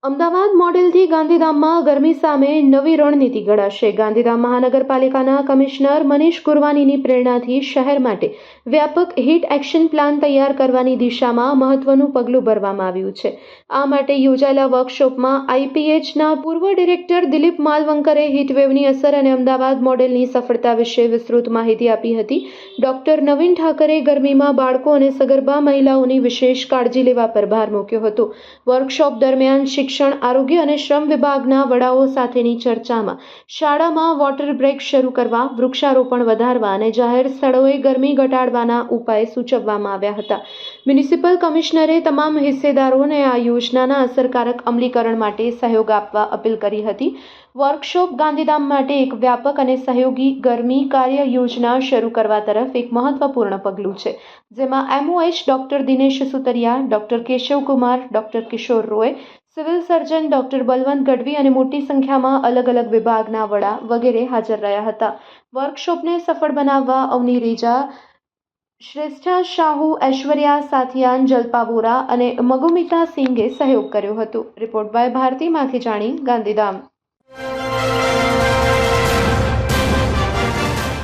અમદાવાદ મોડેલથી ગાંધીધામમાં ગરમી સામે નવી રણનીતિ ઘડાશે। ગાંધીધામ મહાનગરપાલિકાના કમિશનર મનીષ ગુરવાનીની પ્રેરણાથી શહેર માટે વ્યાપક હીટ એક્શન પ્લાન તૈયાર કરવાની દિશામાં મહત્વનું પગલું ભરવામાં આવ્યું છે। આ માટે યોજાયેલા વર્કશોપમાં આઈપીએચના પૂર્વ ડિરેક્ટર દિલીપ માલવંકરે હીટવેવની અસર અને અમદાવાદ મોડેલની સફળતા વિશે વિસ્તૃત માહિતી આપી હતી। ડોક્ટર નવીન ઠાકરે ગરમીમાં બાળકો અને સગર્ભા મહિલાઓની વિશેષ કાળજી લેવા પર ભાર મૂક્યો હતો। વર્કશોપ દરમિયાન શિક્ષણ, આરોગ્ય અને શ્રમ વિભાગના વડાઓ સાથેની ચર્ચામાં શાળામાં વોટર બ્રેક શરૂ કરવા, વૃક્ષારોપણ વધારવા અને જાહેર સ્થળોએ ગરમી ઘટાડવાના ઉપાય સૂચવવામાં આવ્યા હતા। મ્યુનિસિપલ કમિશનરે તમામ હિસ્સેદારોને આ યોજનાના અસરકારક અમલીકરણ માટે સહયોગ આપવા અપીલ કરી હતી। વર્કશોપ ગાંધીધામ માટે એક વ્યાપક અને સહયોગી ગરમી કાર્ય યોજના શરૂ કરવા તરફ એક મહત્વપૂર્ણ પગલું છે, જેમાં MOH doctor Dinesh Sutariya, doctor Keshav Kumar, doctor Kishore Roy, civil surgeon doctor Balwant Gadhvi અને મોટી સંખ્યામાં અલગ અલગ વિભાગના વડા વગેરે હાજર રહ્યા હતા। વર્કશોપને સફળ બનાવવા અવની રેજા, શ્રેષ્ઠા શાહુ, ઐશ્વર્યા સાથિયાન, જલ્પા વોરા અને મગુમિતા સિંઘે સહયોગ કર્યો હતો। Report by Bharti Makhijani, Gandhidham.